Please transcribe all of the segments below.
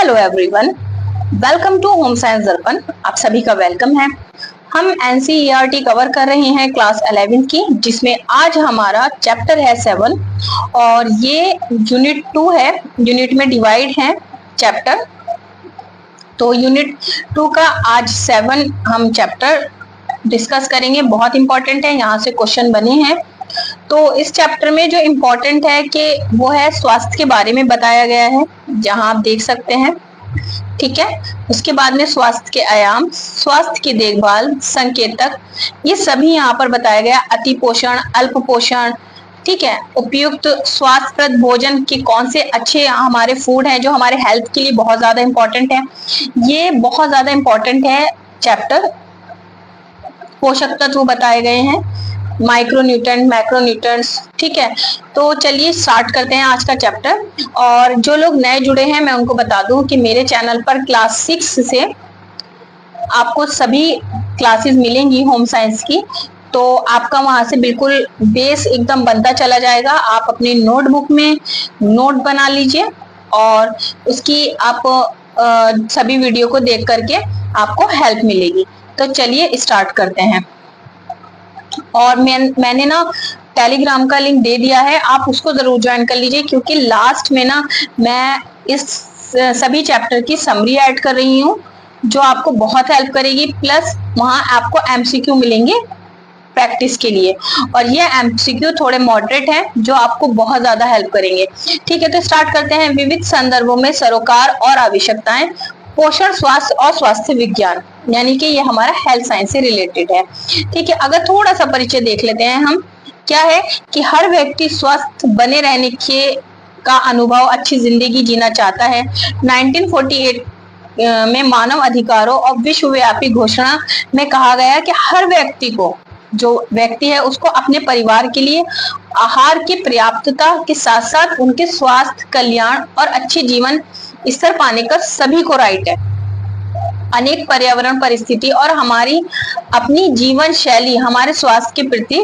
Hello everyone, welcome to home science Darpan. आप सभी का वेलकम है। हम एनसीईआरटी कवर कर रहे हैं क्लास 11 की, जिसमें आज हमारा चैप्टर है 7 और ये यूनिट 2 है। यूनिट में डिवाइड है चैप्टर, तो यूनिट 2 का आज 7 हम चैप्टर डिस्कस करेंगे। बहुत इंपॉर्टेंट है, यहाँ से क्वेश्चन बने हैं। तो इस चैप्टर में जो इम्पोर्टेंट है कि वो है स्वास्थ्य के बारे में बताया गया है, जहां आप देख सकते हैं, ठीक है। उसके बाद में स्वास्थ्य के आयाम, स्वास्थ्य की देखभाल, संकेतक, ये सभी यहाँ पर बताया गया। अति पोषण, अल्प पोषण, ठीक है। उपयुक्त स्वास्थ्यप्रद भोजन के कौन से अच्छे हमारे फूड हैं जो हमारे हेल्थ के लिए बहुत ज्यादा इंपॉर्टेंट है। ये बहुत ज्यादा इंपॉर्टेंट है चैप्टर। पोषक तत्व बताए गए हैं, माइक्रोन्यूट्रेंट, मैक्रोन्यूट्रेंट्स, ठीक है। तो चलिए स्टार्ट करते हैं आज का चैप्टर। और जो लोग नए जुड़े हैं, मैं उनको बता दूं कि मेरे चैनल पर क्लास 6 से आपको सभी क्लासेस मिलेंगी होम साइंस की। तो आपका वहां से बिल्कुल बेस एकदम बनता चला जाएगा। आप अपनी नोटबुक में नोट बना लीजिए और उसकी आप सभी वीडियो को देख करके आपको हेल्प मिलेगी। तो चलिए स्टार्ट करते हैं। और मैंने ना टेलीग्राम का लिंक दे दिया है, आप उसको जरूर ज्वाइन कर लीजिए, क्योंकि लास्ट में ना मैं इस सभी चैप्टर की समरी ऐड कर रही हूँ जो आपको बहुत हेल्प करेगी। प्लस वहां आपको एमसीक्यू मिलेंगे प्रैक्टिस के लिए, और ये एमसीक्यू थोड़े मॉडरेट हैं जो आपको बहुत ज्यादा हेल्प करेंगे, ठीक है। तो स्टार्ट करते हैं। विविध संदर्भों में सरोकार और आवश्यकताएं, पोषण, स्वास्थ्य और स्वास्थ्य विज्ञान, यानी कि ये हमारा हेल्थ साइंस से रिलेटेड है, ठीक है। अगर थोड़ा सा परिचय देख लेते हैं हम, क्या है कि हर व्यक्ति स्वस्थ बने रहने के का अनुभव, अच्छी जिंदगी जीना चाहता है। 1948 में मानव अधिकारों और विश्वव्यापी घोषणा में कहा गया कि हर व्यक्ति को, जो व्यक्ति है उसको अपने परिवार के लिए आहार की पर्याप्तता के साथ साथ उनके स्वास्थ्य, कल्याण और अच्छे जीवन स्तर पाने का सभी को राइट है। अनेक पर्यावरण परिस्थिति और हमारी अपनी जीवन शैली हमारे स्वास्थ्य के प्रति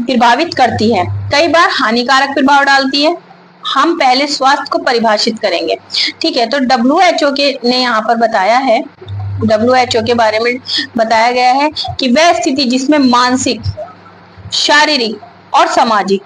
प्रभावित करती है, कई बार हानिकारक प्रभाव डालती है। हम पहले स्वास्थ्य को परिभाषित करेंगे, ठीक है। तो WHO ने यहाँ पर बताया है, WHO के बारे में बताया गया है कि वह स्थिति जिसमें मानसिक, शारीरिक और सामाजिक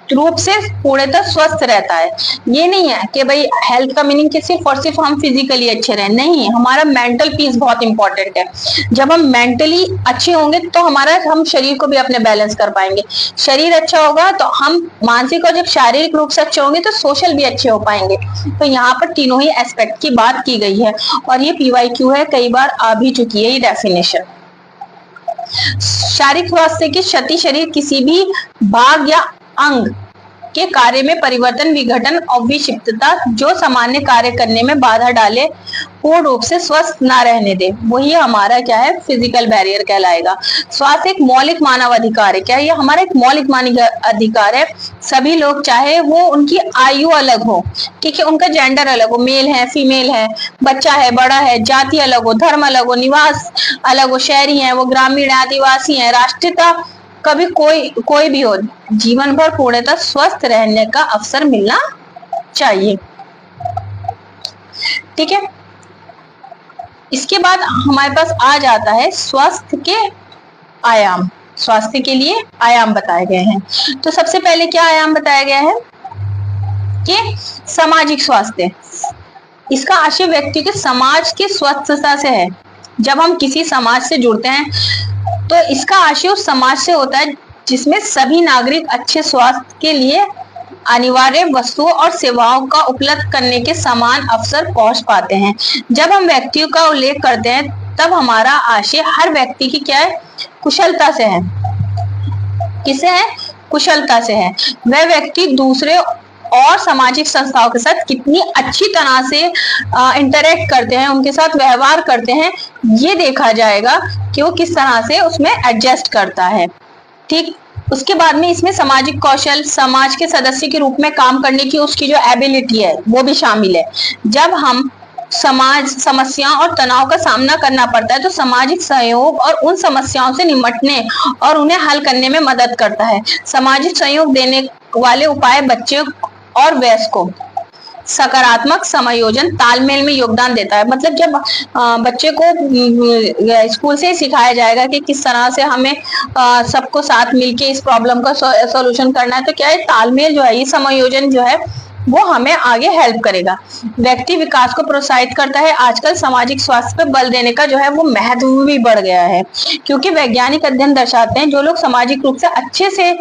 रूप से पूर्णतः स्वस्थ रहता है। ये नहीं है कि भाई हेल्थ का मीनिंग कि सिर्फ और सिर्फ हम फिजिकली अच्छे रहें, नहीं, हमारा मेंटल पीस बहुत इंपॉर्टेंट है। जब हम मेंटली अच्छे होंगे तो हम शरीर को भी अपने बैलेंस कर पाएंगे। शरीर अच्छा होगा तो हम मानसिक, और जब शारीरिक रूप से अच्छे होंगे तो सोशल भी अच्छे हो पाएंगे। तो यहाँ पर तीनों ही एस्पेक्ट की बात की गई है, और ये PYQ है, कई बार आ भी चुकी है ये डेफिनेशन। शारीरिक स्वास्थ्य की क्षति शरीर किसी भी भाग या अंग के कार्य में परिवर्तन, विघटन और विक्षिप्तता जो सामान्य कार्य करने में बाधा डाले, पूर्ण रूप से स्वस्थ ना रहने दे, वही हमारा क्या है, फिजिकल बैरियर कहलाएगा। स्वास्थ्य एक मौलिक मानव अधिकार है। क्या ये हमारा एक मौलिक मानव अधिकार है? सभी लोग, चाहे वो उनकी आयु अलग हो, ठीक है, उनका जेंडर अलग हो, मेल है, फीमेल है, बच्चा है, बड़ा है, जाति अलग हो, धर्म अलग हो, निवास अलग हो, शहरी है, वो ग्रामीण है, आदिवासी है, राष्ट्रीयता कभी कोई भी हो, जीवन भर पूर्णतः स्वस्थ रहने का अवसर मिलना चाहिए, ठीक है। इसके बाद हमारे पास आ जाता है स्वास्थ्य के आयाम। स्वास्थ्य के लिए आयाम बताए गए हैं। तो सबसे पहले क्या आयाम बताया गया है कि सामाजिक स्वास्थ्य। इसका आशय व्यक्ति के समाज की स्वस्थता से है। जब हम किसी समाज से जुड़ते हैं तो इसका आशय उस समाज से होता है जिसमें सभी नागरिक अच्छे स्वास्थ्य के लिए अनिवार्य वस्तुओं और सेवाओं का उपलब्ध करने के समान अवसर पहुंच पाते हैं। जब हम व्यक्तियों का उल्लेख करते हैं तब हमारा आशय हर व्यक्ति की क्या है, कुशलता से है। किसे है? कुशलता से है। वह व्यक्ति दूसरे और सामाजिक संस्थाओं के साथ कितनी अच्छी तरह से इंटरेक्ट करते हैं, उनके साथ व्यवहार करते हैं, ये देखा जाएगा कि वो किस तरह से उसमें एडजस्ट करता है, ठीक। उसके बाद में इसमें सामाजिक कौशल, समाज के सदस्य के रूप में काम करने की उसकी जो एबिलिटी है वो भी शामिल है। जब हम समाज समस्याओं और तनाव का सामना करना पड़ता है तो सामाजिक सहयोग और उन समस्याओं से निपटने और उन्हें हल करने में मदद करता है। सामाजिक सहयोग देने वाले उपाय बच्चे और वयस्कों सकारात्मक समायोजन तालमेल में योगदान देता है। मतलब जब बच्चे को स्कूल से ही सिखाया जाएगा कि किस तरह से हमें सबको साथ मिलके इस प्रॉब्लम का सॉल्यूशन करना है, तो क्या है, तालमेल जो है, ये समायोजन जो है वो हमें आगे हेल्प करेगा। व्यक्ति विकास को प्रोत्साहित करता है। आजकल सामाजिक स्वास्थ्य पर बल देने का जो है वो महत्व भी बढ़ गया है, क्योंकि वैज्ञानिक अध्ययन दर्शाते हैं जो लोग सामाजिक रूप से अच्छे से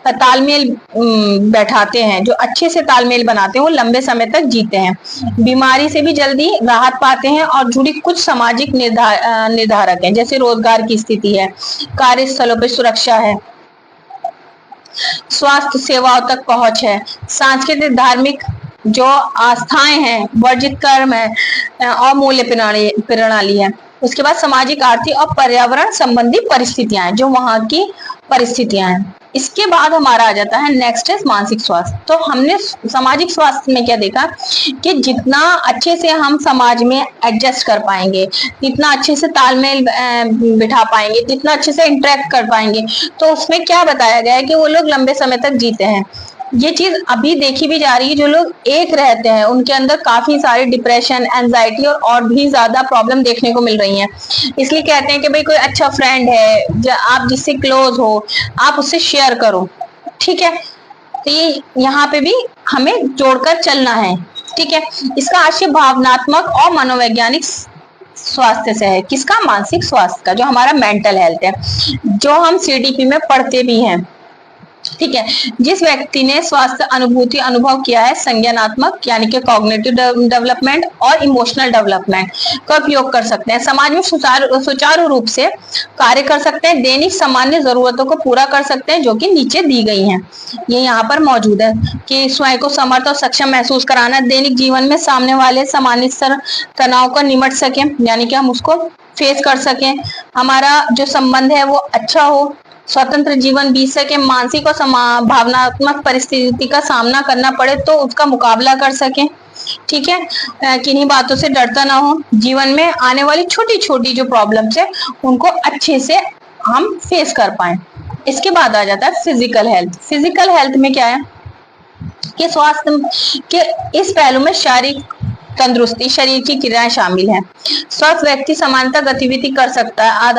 तालमेल बैठाते हैं, जो अच्छे से तालमेल बनाते हैं, वो लंबे समय तक जीते हैं, बीमारी से भी जल्दी राहत पाते हैं। और जुड़ी कुछ सामाजिक निर्धारक हैं, जैसे रोजगार की स्थिति है, कार्यस्थलों पर सुरक्षा है, स्वास्थ्य सेवाओं तक पहुंच है, सांस्कृतिक धार्मिक जो आस्थाएं हैं, वर्जित कर्म है और मूल्य प्रणाली है। उसके बाद सामाजिक, आर्थिक और पर्यावरण संबंधी परिस्थितियां हैं, जो वहां की परिस्थितियां हैं। इसके बाद हमारा आ जाता है नेक्स्ट है मानसिक स्वास्थ्य। तो हमने सामाजिक स्वास्थ्य में क्या देखा कि जितना अच्छे से हम समाज में एडजस्ट कर पाएंगे, जितना अच्छे से तालमेल बिठा पाएंगे, जितना अच्छे से इंटरेक्ट कर पाएंगे, तो उसमें क्या बताया गया है कि वो लोग लंबे समय तक जीते हैं। ये चीज अभी देखी भी जा रही है, जो लोग एक रहते हैं उनके अंदर काफी सारी डिप्रेशन, एंजाइटी और भी ज्यादा प्रॉब्लम देखने को मिल रही हैं। इसलिए कहते हैं कि भाई कोई अच्छा फ्रेंड है, आप जिससे क्लोज हो, आप उससे शेयर करो, ठीक है। तो ये यहाँ पे भी हमें जोड़कर चलना है, ठीक है। इसका आशय भावनात्मक और मनोवैज्ञानिक स्वास्थ्य से है। किसका? मानसिक स्वास्थ्य का, जो हमारा मेंटल हेल्थ है, जो हम सीडीपी में पढ़ते भी हैं, ठीक है। जिस व्यक्ति ने स्वास्थ्य अनुभूति अनुभव किया है, संज्ञानात्मक यानी कि कॉग्निटिव डेवलपमेंट और इमोशनल डेवलपमेंट का उपयोग कर सकते हैं, समाज में सुचारू रूप से कार्य कर सकते हैं, दैनिक सामान्य जरूरतों को पूरा कर सकते हैं, जो कि नीचे दी गई हैं। ये यहाँ पर मौजूद है कि स्वयं को समर्थ और सक्षम महसूस कराना, दैनिक जीवन में सामने वाले सामान्य स्तर तनाव को निमट सके, यानी कि हम उसको फेस कर सकें, हमारा जो संबंध है वो अच्छा हो, स्वतंत्र जीवन बीत सके, मानसिक और भावनात्मक परिस्थिति का सामना करना पड़े तो उसका मुकाबला कर सके, ठीक है। किन्हीं बातों से डरता ना हो, जीवन में आने वाली छोटी छोटी जो प्रॉब्लम्स है उनको अच्छे से हम फेस कर पाए। इसके बाद आ जाता है फिजिकल हेल्थ। फिजिकल हेल्थ में क्या है कि स्वास्थ्य के इस पहलू में शारीरिक तंदुरुस्ती, शरीर की क्रियाएं शामिल हैं। स्वस्थ व्यक्ति समानता गतिविधि कर सकता है,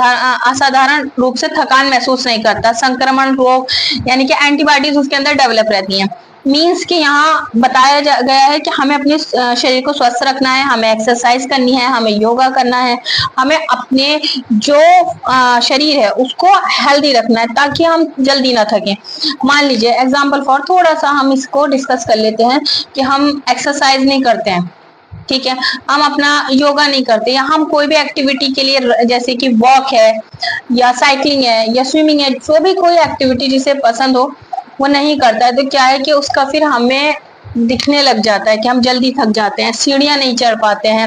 असाधारण रूप से थकान महसूस नहीं करता, संक्रमण रोग यानी कि एंटीबॉडीज उसके अंदर डेवलप रहती हैं। मीन्स कि यहाँ बताया गया है कि हमें अपने शरीर को स्वस्थ रखना है, हमें एक्सरसाइज करनी है, हमें योगा करना है, हमें अपने जो शरीर है उसको हेल्दी रखना है ताकि हम जल्दी ना थकें। मान लीजिए एग्जाम्पल फॉर थोड़ा सा हम इसको डिस्कस कर लेते हैं कि हम एक्सरसाइज नहीं करते हैं, ठीक है, हम अपना योगा नहीं करते, या हम कोई भी एक्टिविटी के लिए जैसे कि वॉक है या साइकिलिंग है या स्विमिंग है, जो भी कोई एक्टिविटी जिसे पसंद हो वो नहीं करता है, तो क्या है कि उसका फिर हमें दिखने लग जाता है कि हम जल्दी थक जाते हैं, सीढ़ियां नहीं चढ़ पाते हैं।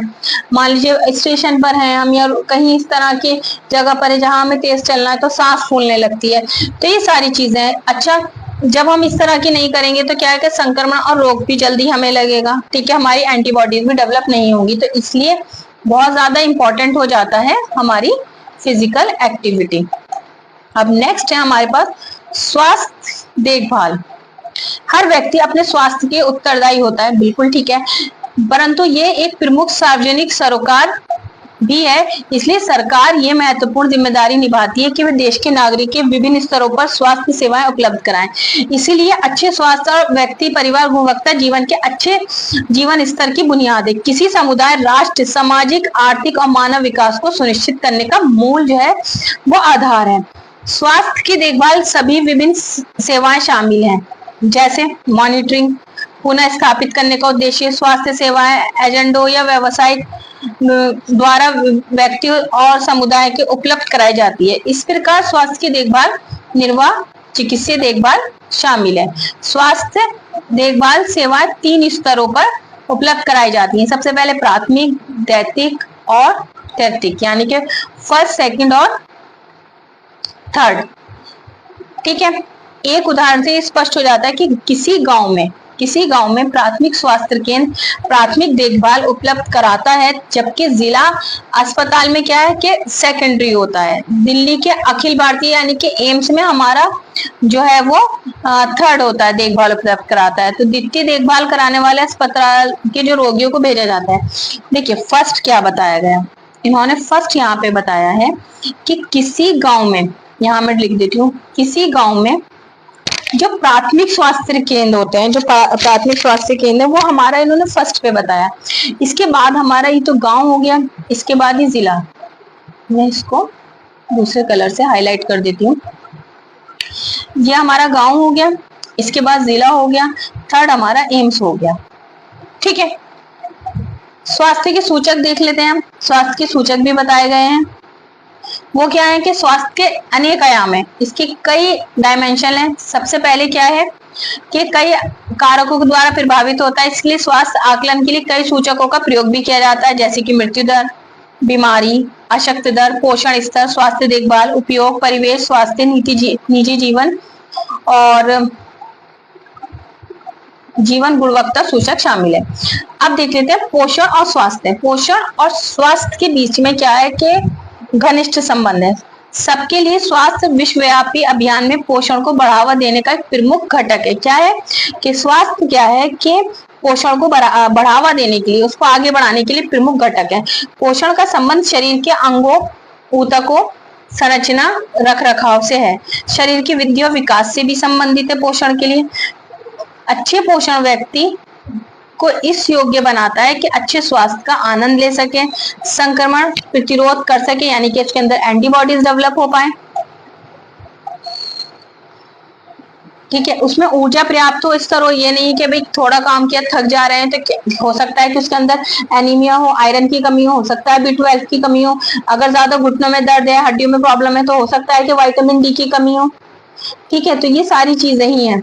मान लीजिए स्टेशन पर हैं हम या कहीं इस तरह की जगह पर है जहां हमें तेज चलना है तो सांस फूलने लगती है। तो ये सारी चीजें हैं। अच्छा, जब हम इस तरह की नहीं करेंगे तो क्या है कि संक्रमण और रोग भी जल्दी हमें लगेगा, ठीक है, हमारी एंटीबॉडीज भी डेवलप नहीं होंगी। तो इसलिए बहुत ज्यादा इंपॉर्टेंट हो जाता है हमारी फिजिकल एक्टिविटी। अब नेक्स्ट है हमारे पास स्वास्थ्य देखभाल। हर व्यक्ति अपने स्वास्थ्य के उत्तरदायी होता है, बिल्कुल ठीक है, परंतु ये एक प्रमुख सार्वजनिक सरोकार भी है। इसलिए सरकार ये महत्वपूर्ण जिम्मेदारी निभाती है कि वे देश के नागरिक के विभिन्न स्तरों पर स्वास्थ्य सेवाएं उपलब्ध कराएं। इसीलिए अच्छे स्वास्थ्य और व्यक्ति परिवार गुणवत्ता जीवन के अच्छे जीवन स्तर की बुनियाद है। किसी समुदाय, राष्ट्र, सामाजिक, आर्थिक और मानव विकास को सुनिश्चित करने का मूल जो है वो आधार है। स्वास्थ्य की देखभाल सभी विभिन्न सेवाएं शामिल हैं, जैसे मॉनिटरिंग, पुनः स्थापित करने का उद्देश्य, स्वास्थ्य सेवाएं एजेंडों या व्यवसायिक द्वारा व्यक्ति और समुदाय के उपलब्ध कराई जाती है। इस प्रकार स्वास्थ्य की देखभाल, निर्वाह, चिकित्सीय देखभाल शामिल है। स्वास्थ्य देखभाल सेवाएं 3 स्तरों पर उपलब्ध कराई जाती हैं। सबसे पहले प्राथमिक, दैतिक और तैतिक, यानी कि फर्स्ट, सेकंड और थर्ड, ठीक है। एक उदाहरण से स्पष्ट हो जाता है कि किसी गांव में किसी गांव में प्राथमिक स्वास्थ्य केंद्र प्राथमिक देखभाल उपलब्ध कराता है, जबकि जिला अस्पताल में क्या है कि सेकेंडरी होता है। दिल्ली के अखिल भारतीय यानी कि एम्स में हमारा जो है वो थर्ड होता है, देखभाल उपलब्ध कराता है। तो द्वितीय देखभाल कराने वाले अस्पताल के जो रोगियों को भेजा जाता है। देखिए फर्स्ट क्या बताया गया, इन्होंने फर्स्ट यहाँ पे बताया है कि किसी गांव में, यहाँ मैं लिख देती हूँ, किसी गांव में जो प्राथमिक स्वास्थ्य केंद्र होते हैं, जो प्राथमिक स्वास्थ्य केंद्र है, वो हमारा इन्होंने फर्स्ट पे बताया। इसके बाद हमारा ये तो गांव हो गया, इसके बाद ये जिला, मैं इसको दूसरे कलर से हाईलाइट कर देती हूँ। ये हमारा गांव हो गया, इसके बाद जिला हो गया, थर्ड हमारा एम्स हो गया। ठीक है, स्वास्थ्य के सूचक देख लेते हैं हम। स्वास्थ्य के सूचक भी बताए गए हैं। वो क्या है कि स्वास्थ्य के अनेक आयाम है, इसके कई डायमेंशन हैं। सबसे पहले क्या है कि कई कारकों के द्वारा प्रभावित होता है, इसलिए स्वास्थ्य आकलन के लिए कई सूचकों का प्रयोग भी किया जाता है, जैसे कि मृत्यु दर, बीमारी, अशक्त दर, पोषण स्तर, स्वास्थ्य देखभाल, उपयोग, परिवेश, स्वास्थ्य निजी जीवन और जीवन गुणवत्ता सूचक शामिल है। अब देख लेते हैं पोषण और स्वास्थ्य। पोषण और स्वास्थ्य के बीच में क्या है कि घनिष्ठ संबंध है। सबके लिए स्वास्थ्य विश्वव्यापी अभियान में पोषण को बढ़ावा देने का एक प्रमुख घटक है। क्या है कि स्वास्थ्य क्या है कि पोषण को बढ़ावा देने के लिए, उसको आगे बढ़ाने के लिए प्रमुख घटक है। पोषण का संबंध शरीर के अंगों, ऊतकों, संरचना, रख रखाव से है। शरीर की वृद्धि और विकास से भी संबंधित है पोषण के लिए। अच्छे पोषण व्यक्ति को इस योग्य बनाता है कि अच्छे स्वास्थ्य का आनंद ले सके, संक्रमण प्रतिरोध कर सके, यानी कि इसके अंदर एंटीबॉडीज डेवलप हो पाए। ठीक है, उसमें ऊर्जा पर्याप्त हो, इस तरह ये नहीं कि भाई थोड़ा काम किया थक जा रहे हैं, तो हो सकता है कि उसके अंदर एनीमिया हो, आयरन की कमी हो सकता है B12 की कमी हो, अगर ज्यादा घुटनों में दर्द है, हड्डियों में प्रॉब्लम है, तो हो सकता है कि विटामिन D की कमी हो। ठीक है, तो ये सारी चीजें ही हैं।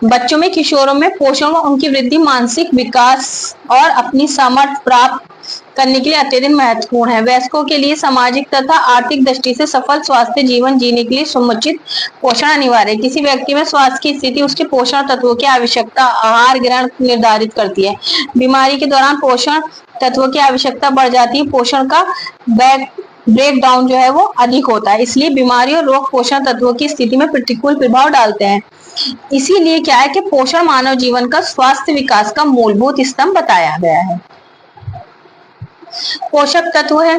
बच्चों में, किशोरों में पोषण व उनकी वृद्धि, मानसिक विकास और अपनी सामर्थ्य प्राप्त करने के लिए अत्यधिक महत्वपूर्ण है। वयस्कों के लिए सामाजिक तथा आर्थिक दृष्टि से सफल स्वास्थ्य जीवन जीने के लिए समुचित पोषण अनिवार्य है। किसी व्यक्ति में स्वास्थ्य की स्थिति उसके पोषण तत्वों की आवश्यकता, आहार ग्रहण निर्धारित करती है। बीमारी के दौरान पोषण तत्वों की आवश्यकता बढ़ जाती है, पोषण का ब्रेक डाउन जो है वो अधिक होता है, इसलिए बीमारी और रोग पोषण तत्वों की स्थिति में प्रतिकूल प्रभाव डालते हैं। इसीलिए क्या है कि पोषण मानव जीवन का स्वास्थ्य विकास का मूलभूत स्तंभ बताया गया है। पोषक तत्व है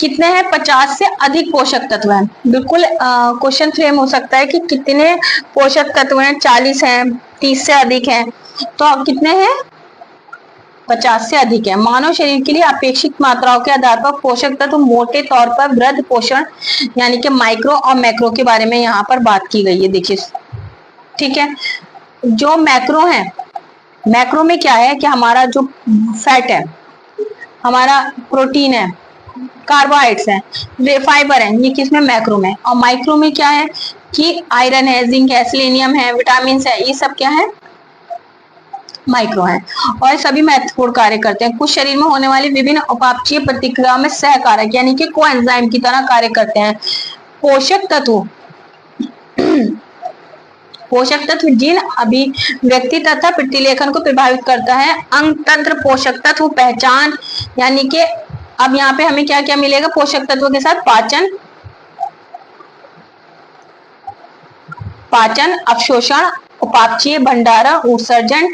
कितने हैं? 50 से अधिक पोषक तत्व हैं। बिल्कुल क्वेश्चन फ्रेम हो सकता है कि कितने पोषक तत्व हैं, 40 हैं, 30 से अधिक हैं, तो कितने हैं? 50 से अधिक है। मानव शरीर के लिए अपेक्षित मात्राओं के आधार पर पोषक तत्व मोटे तौर पर वृद्ध पोषण यानी कि माइक्रो और मैक्रो के बारे में यहाँ पर बात की गई है। देखिए, ठीक है, जो मैक्रो है, मैक्रो में क्या है कि हमारा जो फैट है, हमारा प्रोटीन है, कार्बोहाइड्रेट्स है, फाइबर है, ये किसमें? मैक्रो में। और माइक्रो में क्या है कि आयरन है, जिंक है, सेलेनियम है, विटामिन है, ये सब क्या है? माइक्रो है। और सभी महत्वपूर्ण कार्य करते हैं। कुछ शरीर में होने वाली विभिन्न उपापचयी प्रतिक्रियाओं में सहकारक यानी कि कोएंजाइम की तरह कार्य करते हैं। पोषक तत्व जिन अभिव्यक्ति तथा प्रतिलेखन को प्रभावित करता है। अंग तंत्र पोषक तत्व पहचान यानी कि अब यहाँ पे हमें क्या क्या मिलेगा पोषक तत्वों के साथ? पाचन, अवशोषण, उपापचय, भंडारण, उत्सर्जन,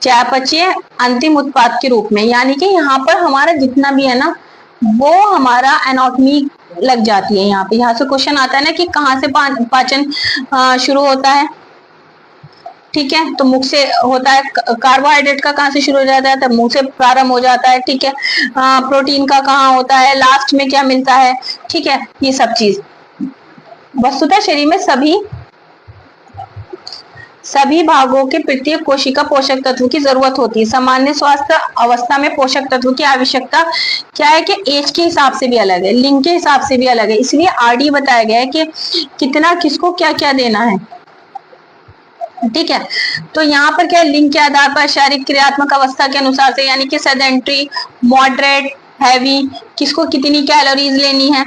चयापचय, अंतिम उत्पाद के रूप में। यानी कि यहाँ पर हमारा जितना भी है ना, वो हमारा एनाटॉमी लग जाती है। यहाँ पे यहाँ से क्वेश्चन आता है ना कि कहाँ से पाचन शुरू होता है। ठीक है, तो मुख से होता है। कार्बोहाइड्रेट का कहाँ से शुरू हो जाता है? तो मुंह से प्रारंभ हो जाता है। ठीक है, प्रोटीन का कहाँ होता है? लास्ट में क्या मिलता है? ठीक है, ये सब चीज वस्तुतः शरीर में सभी भागों के प्रत्येक कोशिका पोषक तत्व की जरूरत होती है। सामान्य स्वास्थ्य अवस्था में पोषक तत्व की आवश्यकता क्या है कि एज के हिसाब से भी अलग है, लिंग के हिसाब से भी अलग है, इसलिए आरडी बताया गया है कि कितना किसको क्या क्या देना है। ठीक है, तो यहाँ पर क्या है, लिंग के आधार पर शारीरिक क्रियात्मक अवस्था के अनुसार से यानी कि सेडेंट्री, मॉडरेट, हैवी, किसको कितनी कैलोरीज लेनी है,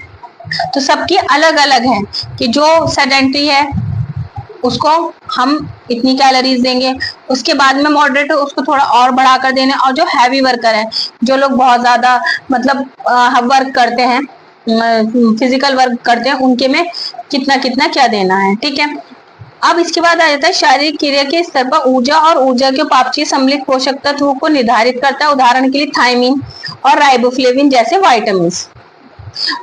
तो सबकी अलग अलग है कि जो सेडेंट्री है उसको हम इतनी कैलोरीज देंगे। उसके बाद में मॉडरेट है उसको थोड़ा और बढ़ा कर देना। और जो हैवी वर्कर है, जो लोग बहुत ज्यादा मतलब वर्क करते हैं, फिजिकल वर्क करते हैं, उनके में कितना कितना क्या देना है, ठीक है। अब इसके बाद आ जाता है शारीरिक क्रिया के स्तर पर ऊर्जा और ऊर्जा के उपापचय सम्मिलित पोषक तत्वों को निर्धारित करता है। उदाहरण के लिए थायमिन और राइबोफ्लेविन जैसे विटामिन।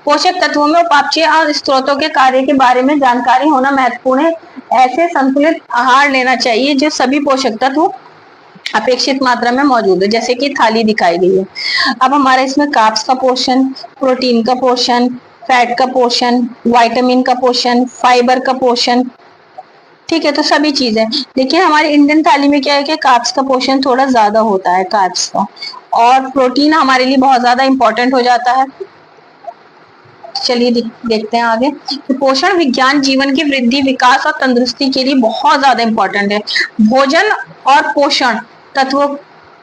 पोषक तत्वों में उपापचय और स्रोतों के कार्य के बारे में जानकारी होना महत्वपूर्ण है। ऐसे संतुलित आहार लेना चाहिए जो सभी पोषक तत्व अपेक्षित मात्रा में मौजूद है, जैसे कि थाली दिखाई गई है। अब हमारा इसमें कार्ब्स का पोषण, प्रोटीन का पोषण, फैट का पोषण, विटामिन का पोषण, फाइबर का पोषण, ठीक है। तो सभी चीजें, लेकिन हमारी इंडियन थाली में क्या है कि कार्ब्स का पोषण थोड़ा ज्यादा होता है, कार्ब्स का, और प्रोटीन हमारे लिए बहुत ज्यादा इंपॉर्टेंट हो जाता है। चलिए देखते हैं आगे। तो पोषण विज्ञान जीवन की वृद्धि, विकास और तंदुरुस्ती के लिए बहुत ज्यादा इंपॉर्टेंट है। भोजन और पोषण तत्वों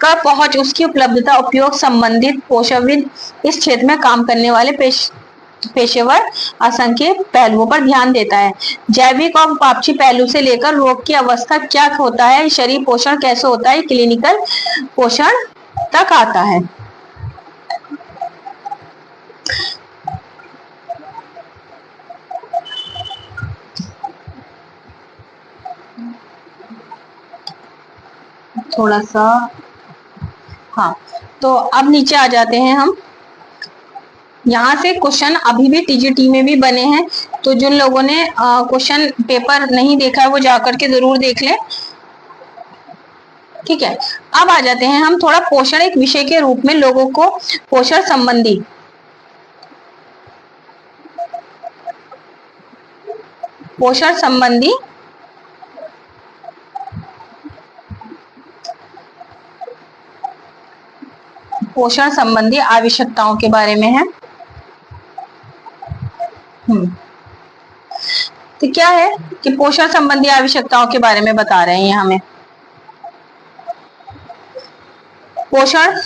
का पहुंच, उसकी उपलब्धता, उपयोग संबंधित पोषणविद इस क्षेत्र में काम करने वाले पेशेवर असंख्य पहलुओं पर ध्यान देता है। जैविक और उपापचय पहलू से लेकर रोग की अवस्था क्या होता है, शरीर पोषण कैसे होता है, क्लिनिकल पोषण तक आता है। थोड़ा सा, हाँ, तो अब नीचे आ जाते हैं हम। यहाँ से क्वेश्चन अभी भी टीजीटी में भी बने हैं, तो जिन लोगों ने क्वेश्चन पेपर नहीं देखा है वो जाकर के जरूर देख लें, ठीक है। अब आ जाते हैं हम थोड़ा पोषण एक विषय के रूप में लोगों को पोषण संबंधी आवश्यकताओं के बारे में है। तो क्या है कि पोषण संबंधी आवश्यकताओं के बारे में बता रहे हैं हमें। पोषण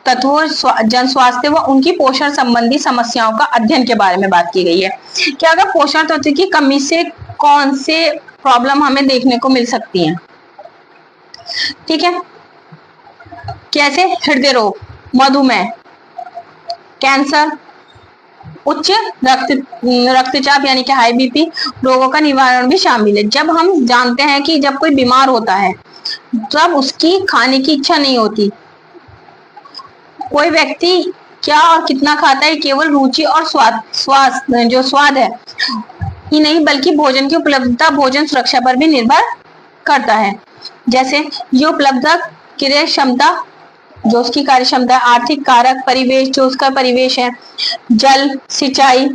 तत्वों, जन स्वास्थ्य व उनकी पोषण संबंधी समस्याओं का अध्ययन के बारे में बात की गई है। क्या अगर पोषण तत्व की कमी से कौन से प्रॉब्लम हमें देखने को मिल सकती हैं, ठीक है। कैसे, हृदय रोग, मधुमेह, कैंसर, उच्च रक्तचाप यानी कि हाई बीपी रोगों का निवारण भी शामिल है। जब हम जानते हैं कि जब कोई बीमार होता है तब उसकी खाने की इच्छा नहीं होती। कोई व्यक्ति क्या और कितना खाता है केवल रुचि और स्वाद है ही नहीं, बल्कि भोजन की उपलब्धता भोजन सुरक्षा पर भी निर्भर करता है। जैसे ये उपलब्धता, क्रिया क्षमता जो उसकी कार्य क्षमता है, आर्थिक कारक, परिवेश जो उसका परिवेश है, जल, सिंचाई,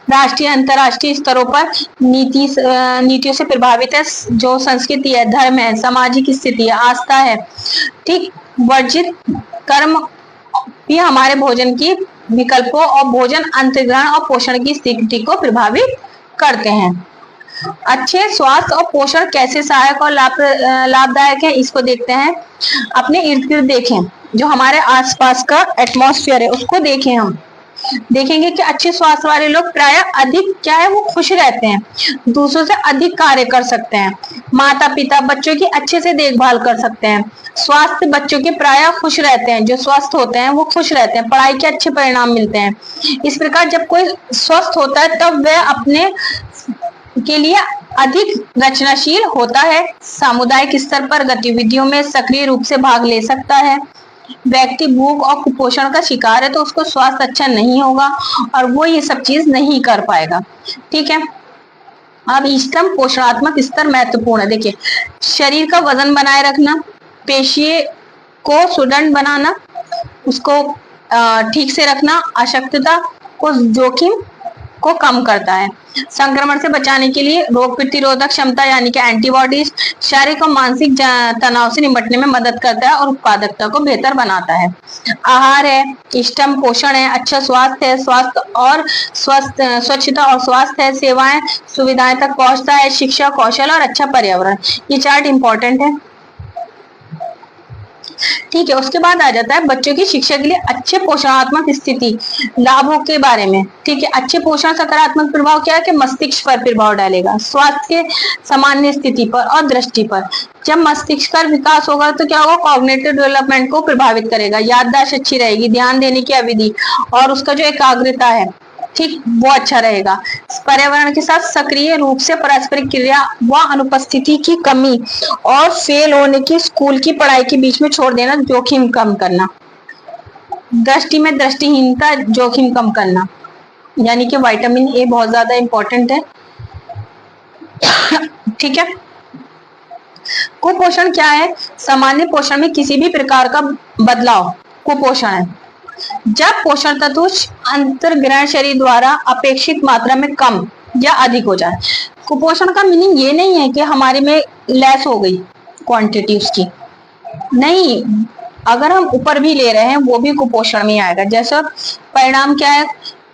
राष्ट्रीय अंतरराष्ट्रीय स्तरों पर नीतियों से प्रभावित है, जो संस्कृति है, धर्म है, सामाजिक स्थिति है, आस्था है, ठीक। वर्जित कर्म भी हमारे भोजन की विकल्पों और भोजन अंतर्ग्रहण और पोषण की स्थिति को प्रभावित करते हैं। अच्छे स्वास्थ्य और पोषण कैसे सहायक और लाभदायक है, इसको देखते हैं। अपने इर्द गिर्द देखें, जो हमारे आसपास का एटमॉस्फेयर है उसको देखें। हम देखेंगे कि अच्छे स्वास्थ्य वाले लोग प्राय अधिक क्या है, वो खुश रहते हैं, दूसरों से अधिक कार्य कर सकते हैं, माता पिता बच्चों की अच्छे से देखभाल कर सकते हैं। स्वास्थ्य बच्चों के प्राय खुश रहते हैं, जो स्वस्थ होते हैं वो खुश रहते हैं, पढ़ाई के अच्छे परिणाम मिलते हैं। इस प्रकार जब कोई स्वस्थ होता है तब वह अपने के लिए अधिक रचनाशील होता है, सामुदायिक स्तर पर गतिविधियों में सक्रिय रूप से भाग ले सकता है। व्यक्ति भूख और कुपोषण का शिकार है तो उसको स्वास्थ्य अच्छा नहीं होगा और वो ये सब चीज नहीं कर पाएगा, ठीक है। अब इष्टतम पोषणात्मक स्तर महत्वपूर्ण है। देखिए, शरीर का वजन बनाए रखना, पेशी को सुदृढ़ बनाना, उसको ठीक से रखना, अशक्तता को जोखिम को कम करता है, संक्रमण से बचाने के लिए रोग प्रतिरोधक क्षमता यानी कि एंटीबॉडीज, शारीरिक और मानसिक तनाव से निपटने में मदद करता है और उत्पादकता को बेहतर बनाता है। आहार है, इष्टतम पोषण है, अच्छा स्वास्थ्य है, स्वच्छता और स्वास्थ्य है, सेवाएं सुविधाएं तक पहुंचता है, शिक्षा, कौशल और अच्छा पर्यावरण। ये चार्ट इंपॉर्टेंट है, ठीक है। उसके बाद आ जाता है बच्चों की शिक्षा के लिए अच्छे पोषणात्मक स्थिति लाभों के बारे में। ठीक है, अच्छे पोषण सकारात्मक प्रभाव क्या है कि मस्तिष्क पर प्रभाव डालेगा, स्वास्थ्य के सामान्य स्थिति पर और दृष्टि पर। जब मस्तिष्क का विकास होगा तो क्या होगा, कॉग्निटिव डेवलपमेंट को प्रभावित करेगा, याददाश्त अच्छी रहेगी, ध्यान देने की अवधि और उसका जो एकाग्रता है, ठीक, वो अच्छा रहेगा। पर्यावरण के साथ सक्रिय रूप से पारस्परिक क्रिया व अनुपस्थिति की कमी और फेल होने की स्कूल की पढ़ाई के बीच में छोड़ देना, जोखिम कम करना। दृष्टि में दृष्टिहीनता, जोखिम कम करना, यानी कि विटामिन ए बहुत ज्यादा इंपॉर्टेंट है। ठीक है। कुपोषण क्या है? सामान्य पोषण में किसी भी प्रकार का बदलाव कुपोषण है। जब पोषण तत्व अंतर्ग्रहण शरीर द्वारा अपेक्षित मात्रा में कम या अधिक हो जाए। कुपोषण का मीनिंग ये नहीं है कि हमारे में लेस हो गई क्वांटिटी उसकी, नहीं, अगर हम ऊपर भी ले रहे हैं वो भी कुपोषण में आएगा। जैसा परिणाम क्या है,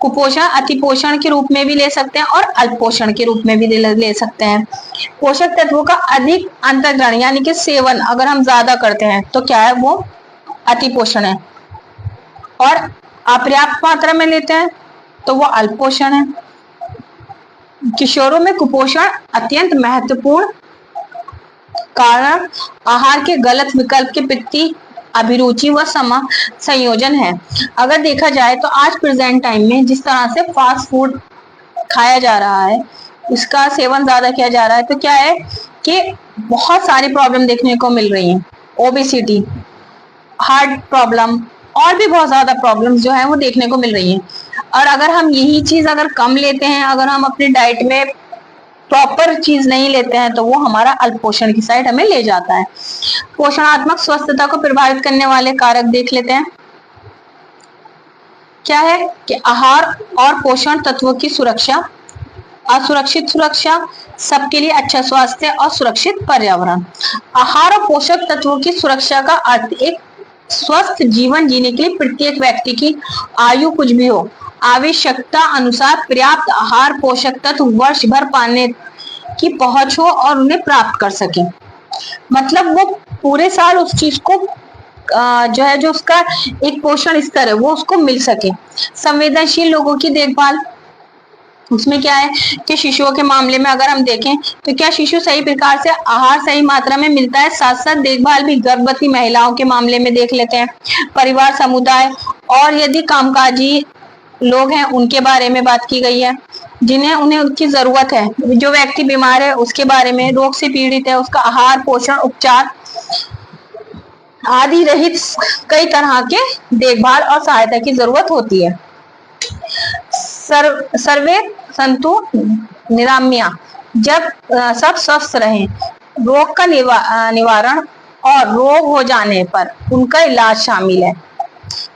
कुपोषण अतिपोषण के रूप में भी ले सकते हैं और अल्पोषण के रूप में भी ले सकते हैं। पोषक तत्वों का अधिक अंतर्ग्रहण यानी कि सेवन अगर हम ज्यादा करते हैं तो क्या है, वो अतिपोषण है, और अपर्याप्त मात्रा में लेते हैं तो वो अल्पोषण है। किशोरों में कुपोषण अत्यंत महत्वपूर्ण कारण आहार के गलत विकल्प के प्रति अभिरुचि व संयोजन है। अगर देखा जाए तो आज प्रेजेंट टाइम में जिस तरह से फास्ट फूड खाया जा रहा है, इसका सेवन ज्यादा किया जा रहा है, तो क्या है कि बहुत सारी प्रॉब्लम देखने को मिल रही हैं। ओबेसिटी, हार्ट प्रॉब्लम और भी बहुत ज्यादा प्रॉब्लम्स जो है वो देखने को मिल रही हैं। और अगर हम यही चीज अगर कम लेते हैं, अगर हम अपनी डाइट में प्रॉपर चीज नहीं लेते हैं, तो वो हमारा अल्पोषण की साइड हमें ले जाता है। पोषणात्मक स्वस्थता को प्रभावित करने वाले कारक देख लेते हैं। क्या है कि आहार और पोषण तत्वों की सुरक्षा, असुरक्षित सुरक्षा, सबके लिए अच्छा स्वास्थ्य और सुरक्षित पर्यावरण। आहार और पोषक तत्वों की सुरक्षा का अर्थ एक स्वस्थ जीवन जीने के लिए प्रत्येक व्यक्ति की आयु कुछ भी हो, आवश्यकता अनुसार पर्याप्त आहार पोषक तत्व वर्ष भर पाने की पहुंच हो और उन्हें प्राप्त कर सके। मतलब वो पूरे साल उस चीज को जो है, जो उसका एक पोषण स्तर है वो उसको मिल सके। संवेदनशील लोगों की देखभाल, उसमें क्या है कि शिशुओं के मामले में अगर हम देखें तो क्या शिशु सही प्रकार से आहार सही मात्रा में मिलता है, साथ साथ देखभाल भी गर्भवती महिलाओं के मामले में देख लेते हैं। परिवार, समुदाय और यदि कामकाजी लोग हैं उनके बारे में बात की गई है, जिन्हें उन्हें उनकी जरूरत है। जो व्यक्ति बीमार है उसके बारे में, रोग से पीड़ित है उसका आहार, पोषण, उपचार आदि रहित कई तरह के देखभाल और सहायता की जरूरत होती है। सर्वे संतु निराम्या, जब सब स्वस्थ रहें, रोग का निवारण और रोग हो जाने पर उनका इलाज शामिल है।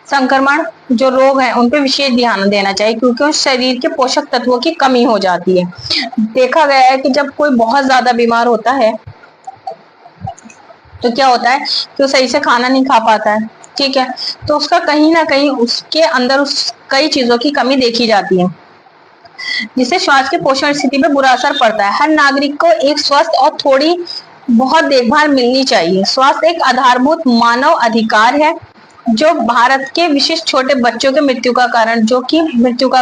संक्रमण जो रोग हैं उन पे विशेष ध्यान देना चाहिए, क्योंकि उस शरीर के पोषक तत्वों की कमी हो जाती है। देखा गया है कि जब कोई बहुत ज्यादा बीमार होता है तो क्या होता है कि वो सही से खाना नहीं खा पाता है, ठीक है, तो उसका कहीं ना कहीं उसके अंदर उस कई चीजों की कमी देखी जाती है, जिससे स्वास्थ्य के पोषण स्थिति पे बुरा असर पड़ता है। हर नागरिक को एक स्वस्थ और थोड़ी बहुत देखभाल मिलनी चाहिए। स्वास्थ्य एक आधारभूत मानव अधिकार है जो भारत के विशिष्ट छोटे बच्चों के मृत्यु का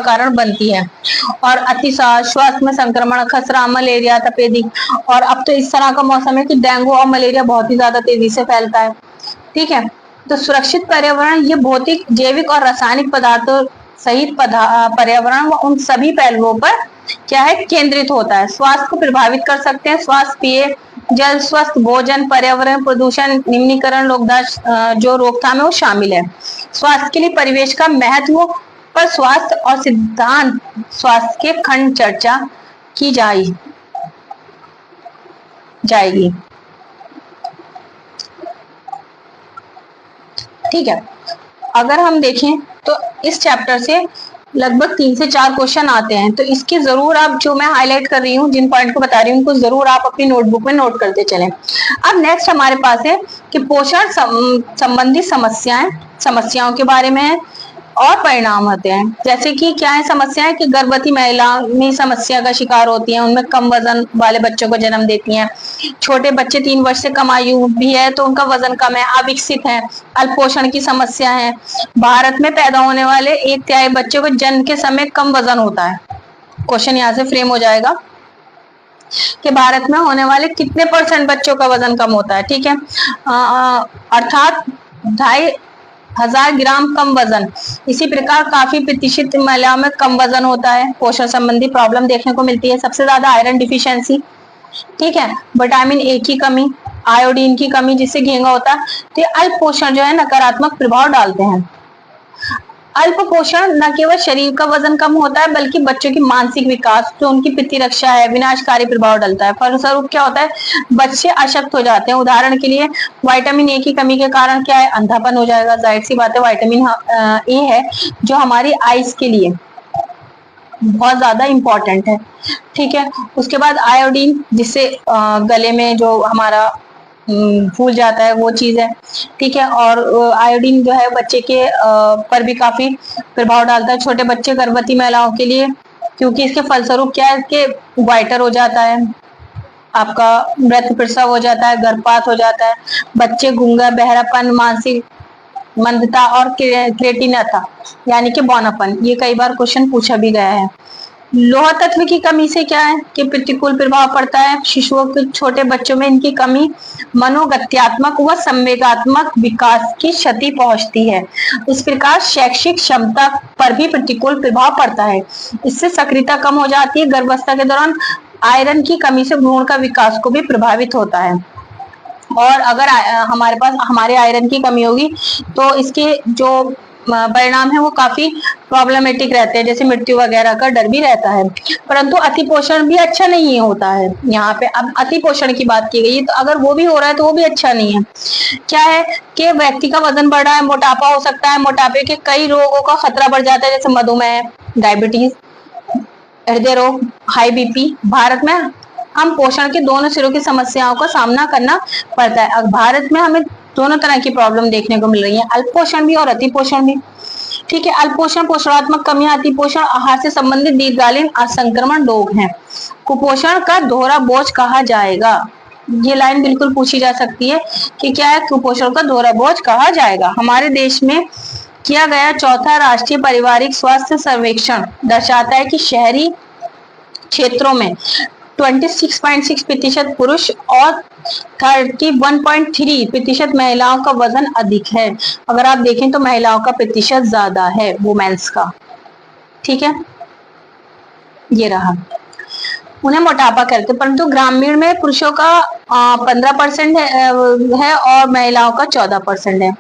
कारण बनती है। और अतिसार, स्वास्थ्य में संक्रमण, खसरा, मलेरिया, तपेदिक, और अब तो इस तरह का मौसम है कि डेंगू और मलेरिया बहुत ही ज्यादा तेजी से फैलता है, ठीक है। तो सुरक्षित पर्यावरण ये भौतिक, जैविक और रासायनिक पदार्थों सहित पर्यावरण व उन सभी पहलुओं पर क्या है केंद्रित होता है। स्वास्थ्य को प्रभावित कर सकते हैं स्वास्थ्य पेय जल, स्वस्थ भोजन, पर्यावरण प्रदूषण निम्नीकरण, जो रोकथाम है वो शामिल है। स्वास्थ्य के लिए परिवेश का महत्व पर स्वास्थ्य और सिद्धांत स्वास्थ्य के खंड चर्चा की जाएगी। ठीक है, अगर हम देखें तो इस चैप्टर से लगभग 3 से 4 क्वेश्चन आते हैं, तो इसकी जरूर आप, जो मैं हाईलाइट कर रही हूँ, जिन पॉइंट को बता रही हूँ, उनको जरूर आप अपनी नोटबुक में नोट करते चलें। अब नेक्स्ट हमारे पास है कि पोषण संबंधी समस्याओं के बारे में है। और परिणाम होते हैं। जैसे कि क्या है समस्याएं कि गर्भवती महिलाएं में समस्या का शिकार होती हैं, उनमें कम वजन वाले बच्चों को जन्म देती हैं। छोटे बच्चे 3 वर्ष से कम आयु भी है तो उनका वजन कम है, अविकसित है, अल्पोषण की समस्या है। भारत में पैदा होने वाले 1/3 बच्चों को जन्म के समय कम वजन होता है। क्वेश्चन यहाँ से फ्रेम हो जाएगा कि भारत में होने वाले कितने % बच्चों का वजन कम होता है। ठीक है, अर्थात 2,500 ग्राम कम वजन। इसी प्रकार काफी प्रतिशत महिलाओं में कम वजन होता है। पोषण संबंधी प्रॉब्लम देखने को मिलती है। सबसे ज्यादा आयरन डिफिशियंसी, ठीक है, विटामिन ए की कमी, आयोडीन की कमी जिससे घेंगा होता है। तो ये अल्प पोषण जो है नकारात्मक प्रभाव डालते हैं। अल्प पोषण न केवल शरीर का वजन कम होता है बल्कि बच्चों की मानसिक विकास, जो उनकी प्रतिरक्षा है, विनाशकारी प्रभाव डालता है। फलस्वरूप क्या होता है, बच्चे अशक्त हो जाते हैं। उदाहरण के लिए विटामिन ए की कमी के कारण क्या है, अंधापन हो जाएगा। जाहिर सी बात है, विटामिन ए है जो हमारी आईज के लिए बहुत ज्यादा इंपॉर्टेंट है। ठीक है, उसके बाद आयोडीन जिससे गले में जो हमारा फूल जाता है वो चीज है। ठीक है, और आयोडीन जो है बच्चे के पर भी काफी प्रभाव डालता है, छोटे बच्चे, गर्भवती महिलाओं के लिए, क्योंकि इसके फलस्वरूप क्या है कि वाइटर हो जाता है, आपका मृत प्रसव हो जाता है, गर्भपात हो जाता है, बच्चे गूंगा, बहरापन, मानसिक मंदता और क्रिएटिनता यानी कि बौनापन। ये कई बार क्वेश्चन पूछा भी गया है। लोह तत्व की कमी से क्या है कि प्रतिकूल प्रभाव पड़ता है। शिशुओं के, छोटे बच्चों में इनकी कमी मनोगत्यात्मक व संवेगात्मक विकास की क्षति पहुंचती है। इस प्रकार शैक्षिक क्षमता पर भी प्रतिकूल प्रभाव पड़ता है। इससे सक्रियता कम हो जाती है। गर्भावस्था के दौरान आयरन की कमी से भ्रूण का विकास को भी प्रभावित होता है। और अगर हमारे पास हमारे आयरन की कमी होगी तो इसके जो परिणाम है वो काफी प्रॉब्लमेटिक रहते हैं, जैसे मृत्यु वगैरह का डर भी रहता है। परंतु अति पोषण भी अच्छा नहीं होता है। यहाँ पे अब अति पोषण की बात की गई है, तो अगर वो भी हो रहा है तो वो भी अच्छा नहीं है। क्या है कि व्यक्ति का वजन बढ़ रहा है, मोटापा हो सकता है, मोटापे के कई रोगों का खतरा बढ़ जाता है, जैसे मधुमेह, डायबिटीज, हृदय रोग, हाई बीपी। भारत में हम पोषण के दोनों सिरों की समस्याओं का सामना करना पड़ता है। अब भारत में हमें दोनों तरह की प्रॉब्लम देखने को मिल रही है, अल्प पोषण भी और अति पोषण भी। ठीक है, अल्प पोषण पोषणात्मक कमियां, अति पोषण आहार से संबंधित दीर्घकालीन असंक्रमण रोग हैं। कुपोषण का दोहरा बोझ कहा जाएगा। ये लाइन बिल्कुल पूछी जा सकती है कि क्या है, कुपोषण का दोहरा बोझ कहा जाएगा। हमारे देश में किया गया चौथा राष्ट्रीय पारिवारिक स्वास्थ्य सर्वेक्षण दर्शाता है कि शहरी क्षेत्रों में 26.6% पुरुष और 31.3% महिलाओं का वजन अधिक है। अगर आप देखें तो महिलाओं का प्रतिशत ज्यादा है वुमेन्स का। ठीक है, ये रहा, उन्हें मोटापा कहते हैं। परंतु ग्रामीण में पुरुषों का 15% है और महिलाओं का 14% है,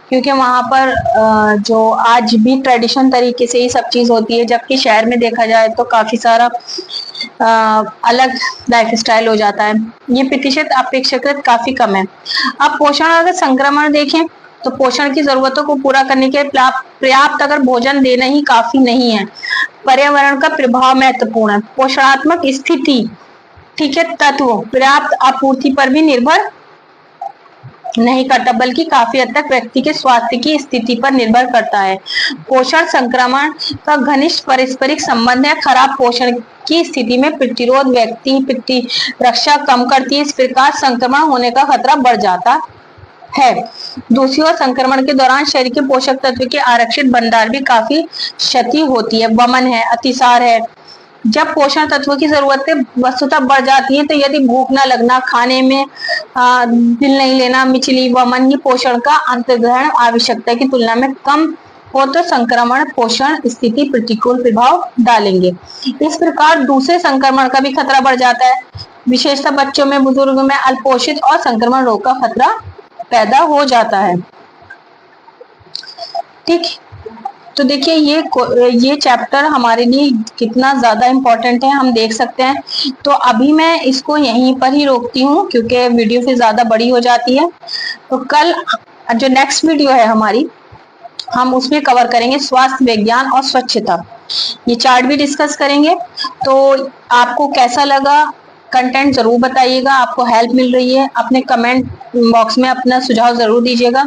क्योंकि वहां पर जो आज भी ट्रेडिशन तरीके से ही सब चीज होती है, जबकि शहर में देखा जाए तो काफी सारा अलग लाइफ स्टाइल हो जाता है। ये प्रतिशत अपेक्षाकृत काफी कम है। अब पोषण अगर संक्रमण देखें तो पोषण की जरूरतों को पूरा करने के लिए पर्याप्त अगर भोजन देना ही काफी नहीं है। पर्यावरण का प्रभाव महत्वपूर्ण है। पोषणात्मक स्थिति, ठीक है, तत्व पर्याप्त आपूर्ति पर भी निर्भर नहीं करता, बल्कि काफी हद तक व्यक्ति के स्वास्थ्य की स्थिति पर निर्भर करता है। पोषण संक्रमण का घनिष्ठ पारस्परिक संबंध है। खराब पोषण की स्थिति में प्रतिरोध व्यक्ति प्रतिरक्षा कम करती है, इस प्रकार संक्रमण होने का खतरा बढ़ जाता है। दूसरी ओर संक्रमण के दौरान शरीर के पोषक तत्व के आरक्षित भंडार भी काफी क्षति होती है। वमन है, अतिसार है। जब पोषण तत्वों की जरूरतें वस्तुतः बढ़ जाती हैं, तो यदि भूख न लगना, खाने में दिल नहीं लेना, मिचली, वमन, ये पोषण का अंतर्ग्रहण आवश्यकता की तुलना में कम हो तो संक्रमण पोषण स्थिति प्रतिकूल प्रभाव डालेंगे। इस प्रकार दूसरे संक्रमण का भी खतरा बढ़ जाता है, विशेषतः बच्चों में, बुजुर्गों में अल्पोषित और संक्रमण रोग का खतरा पैदा हो जाता है। ठीक, तो देखिए ये चैप्टर हमारे लिए कितना ज्यादा इम्पोर्टेंट है, हम देख सकते हैं। तो अभी मैं इसको यहीं पर ही रोकती हूँ क्योंकि वीडियो फिर ज्यादा बड़ी हो जाती है। तो कल जो नेक्स्ट वीडियो है हमारी, हम उसमें कवर करेंगे स्वास्थ्य विज्ञान और स्वच्छता। ये चार्ट भी डिस्कस करेंगे। तो आपको कैसा लगा, कंटेंट जरूर बताइएगा। आपको हेल्प मिल रही है, अपने कमेंट बॉक्स में अपना सुझाव जरूर दीजिएगा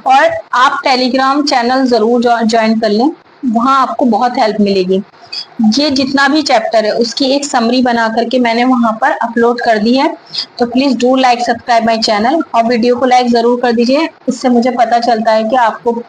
और आप टेलीग्राम चैनल जरूर ज्वाइन कर लें। वहाँ आपको बहुत हेल्प मिलेगी। ये जितना भी चैप्टर है उसकी एक समरी बना करके मैंने वहां पर अपलोड कर दी है। तो please do like subscribe my channel और वीडियो को लाइक जरूर कर दीजिए, इससे मुझे पता चलता है कि आपको